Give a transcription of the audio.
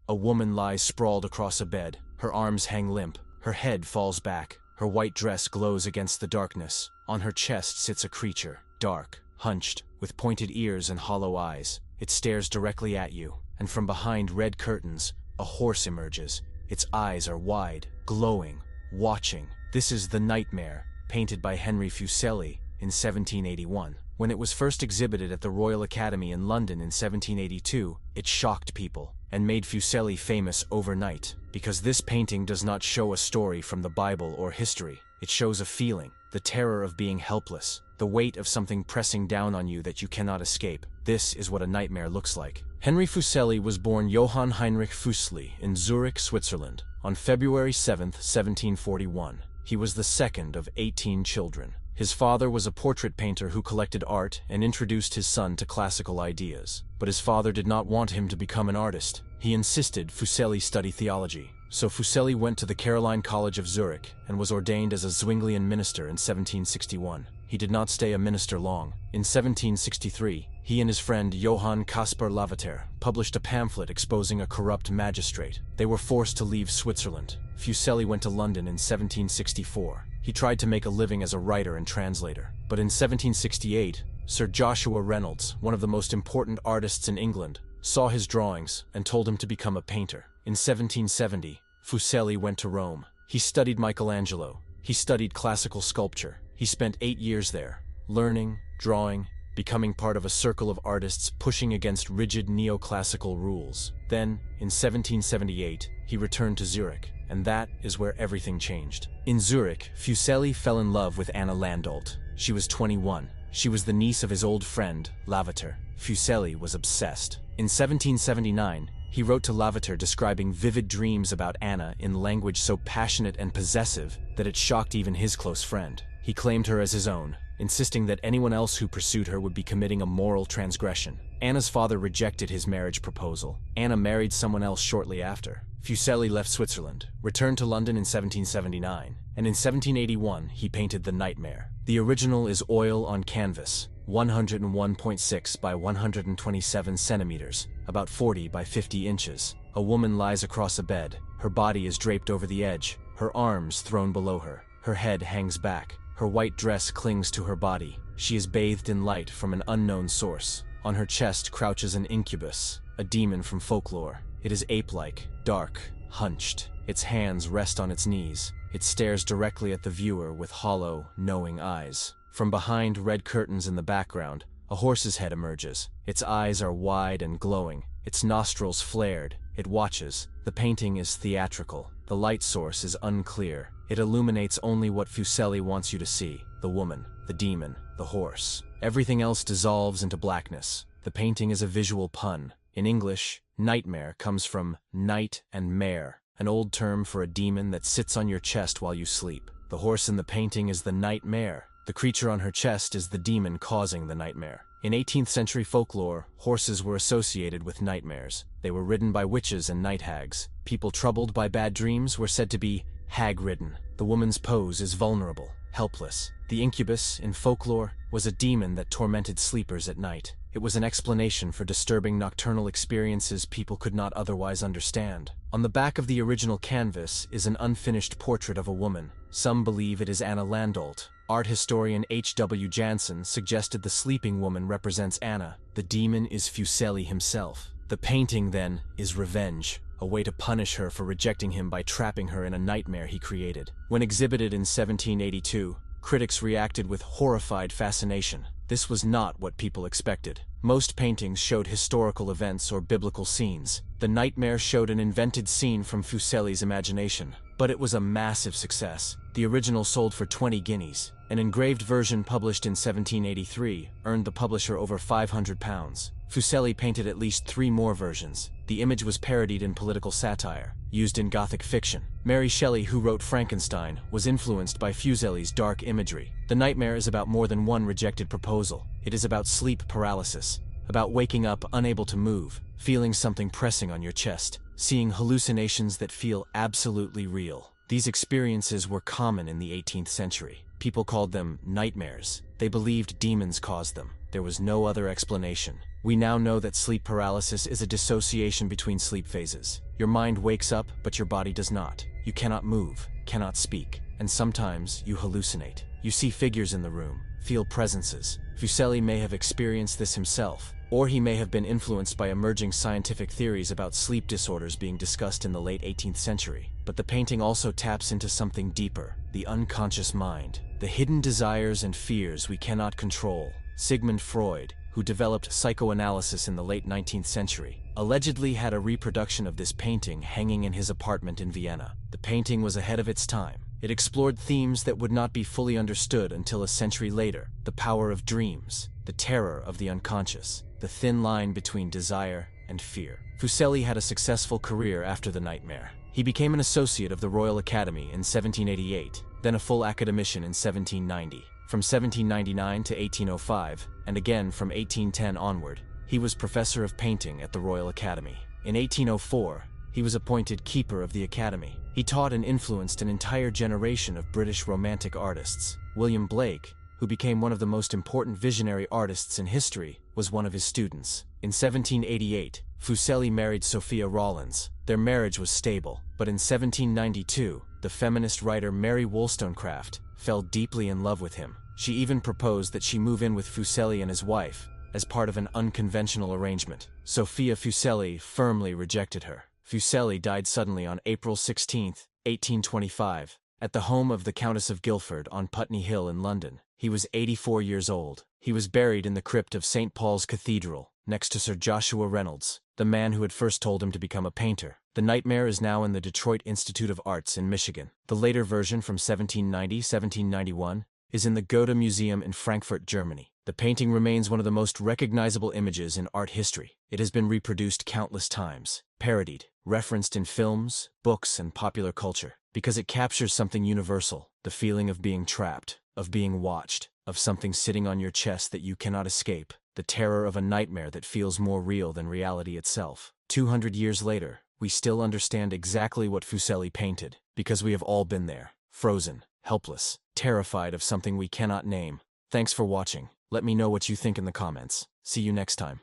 A woman lies sprawled across a bed. Her arms hang limp. Her head falls back. Her white dress glows against the darkness. On her chest sits a creature, dark, hunched, with pointed ears and hollow eyes. It stares directly at you, and from behind red curtains, a horse emerges. Its eyes are wide, glowing, watching. This is The Nightmare, painted by Henry Fuseli in 1781. When it was first exhibited at the Royal Academy in London in 1782, it shocked people and made Fuseli famous overnight, because this painting does not show a story from the Bible or history. It shows a feeling, the terror of being helpless, the weight of something pressing down on you that you cannot escape. This is what a nightmare looks like. Henry Fuseli was born Johann Heinrich Fuseli in Zurich, Switzerland, on February 7, 1741. He was the second of 18 children. His father was a portrait painter who collected art and introduced his son to classical ideas. But his father did not want him to become an artist. He insisted Fuseli study theology. So Fuseli went to the Caroline College of Zurich and was ordained as a Zwinglian minister in 1761. He did not stay a minister long. In 1763, he and his friend Johann Caspar Lavater published a pamphlet exposing a corrupt magistrate. They were forced to leave Switzerland. Fuseli went to London in 1764. He tried to make a living as a writer and translator. But in 1768, Sir Joshua Reynolds, one of the most important artists in England, saw his drawings and told him to become a painter. In 1770, Fuseli went to Rome. He studied Michelangelo. He studied classical sculpture. He spent 8 years there, learning, drawing, becoming part of a circle of artists pushing against rigid neoclassical rules. Then, in 1778, he returned to Zurich, and that is where everything changed. In Zurich, Fuseli fell in love with Anna Landolt. She was 21. She was the niece of his old friend, Lavater. Fuseli was obsessed. In 1779, he wrote to Lavater describing vivid dreams about Anna in language so passionate and possessive that it shocked even his close friend. He claimed her as his own, insisting that anyone else who pursued her would be committing a moral transgression. Anna's father rejected his marriage proposal. Anna married someone else shortly after. Fuseli left Switzerland, returned to London in 1779, and in 1781 he painted The Nightmare. The original is oil on canvas, 101.6 by 127 centimeters, about 40 by 50 inches. A woman lies across a bed. Her body is draped over the edge, her arms thrown below her. Her head hangs back. Her white dress clings to her body. She is bathed in light from an unknown source. On her chest crouches an incubus, a demon from folklore. It is ape-like, dark, hunched. Its hands rest on its knees. It stares directly at the viewer with hollow, knowing eyes. From behind red curtains in the background, a horse's head emerges. Its eyes are wide and glowing. Its nostrils flared. It watches. The painting is theatrical. The light source is unclear. It illuminates only what Fuseli wants you to see: the woman, the demon, the horse. Everything else dissolves into blackness. The painting is a visual pun. In English, nightmare comes from night and mare, an old term for a demon that sits on your chest while you sleep. The horse in the painting is the nightmare. The creature on her chest is the demon causing the nightmare. In 18th century folklore, horses were associated with nightmares. They were ridden by witches and night hags. People troubled by bad dreams were said to be hag-ridden. The woman's pose is vulnerable, helpless. The incubus, in folklore, was a demon that tormented sleepers at night. It was an explanation for disturbing nocturnal experiences people could not otherwise understand. On the back of the original canvas is an unfinished portrait of a woman. Some believe it is Anna Landolt. Art historian H.W. Jansen suggested the sleeping woman represents Anna. The demon is Fuseli himself. The painting, then, is revenge, a way to punish her for rejecting him by trapping her in a nightmare he created. When exhibited in 1782, critics reacted with horrified fascination. This was not what people expected. Most paintings showed historical events or biblical scenes. The Nightmare showed an invented scene from Fuseli's imagination. But it was a massive success. The original sold for 20 guineas. An engraved version published in 1783 earned the publisher over £500. Fuseli painted at least 3 more versions. The image was parodied in political satire, used in Gothic fiction. Mary Shelley, who wrote Frankenstein, was influenced by Fuseli's dark imagery. The Nightmare is about more than one rejected proposal. It is about sleep paralysis, about waking up unable to move, feeling something pressing on your chest, seeing hallucinations that feel absolutely real. These experiences were common in the 18th century. People called them nightmares. They believed demons caused them. There was no other explanation. We now know that sleep paralysis is a dissociation between sleep phases. Your mind wakes up, but your body does not. You cannot move, cannot speak, and sometimes you hallucinate. You see figures in the room, feel presences. Fuseli may have experienced this himself, or he may have been influenced by emerging scientific theories about sleep disorders being discussed in the late 18th century. But the painting also taps into something deeper, the unconscious mind, the hidden desires and fears we cannot control. Sigmund Freud, who developed psychoanalysis in the late 19th century, allegedly had a reproduction of this painting hanging in his apartment in Vienna. The painting was ahead of its time. It explored themes that would not be fully understood until a century later: the power of dreams, the terror of the unconscious, the thin line between desire and fear. Fuseli had a successful career after the nightmare. He became an associate of the Royal Academy in 1788, then a full academician in 1790. From 1799 to 1805, and again from 1810 onward, he was professor of painting at the Royal Academy. In 1804, he was appointed Keeper of the Academy. He taught and influenced an entire generation of British Romantic artists. William Blake, who became one of the most important visionary artists in history, was one of his students. In 1788, Fuseli married Sophia Rollins. Their marriage was stable, but in 1792, the feminist writer Mary Wollstonecraft fell deeply in love with him. She even proposed that she move in with Fuseli and his wife, as part of an unconventional arrangement. Sophia Fuseli firmly rejected her. Fuseli died suddenly on April 16, 1825, at the home of the Countess of Guildford on Putney Hill in London. He was 84 years old. He was buried in the crypt of St. Paul's Cathedral, next to Sir Joshua Reynolds, the man who had first told him to become a painter. The nightmare is now in the Detroit Institute of Arts in Michigan. The later version from 1790-1791 is in the Goethe Museum in Frankfurt, Germany. The painting remains one of the most recognizable images in art history. It has been reproduced countless times, parodied, referenced in films, books, and popular culture, because it captures something universal: the feeling of being trapped, of being watched, of something sitting on your chest that you cannot escape, the terror of a nightmare that feels more real than reality itself. 200 years later, we still understand exactly what Fuseli painted, because we have all been there, frozen, helpless, terrified of something we cannot name. Thanks for watching. Let me know what you think in the comments. See you next time.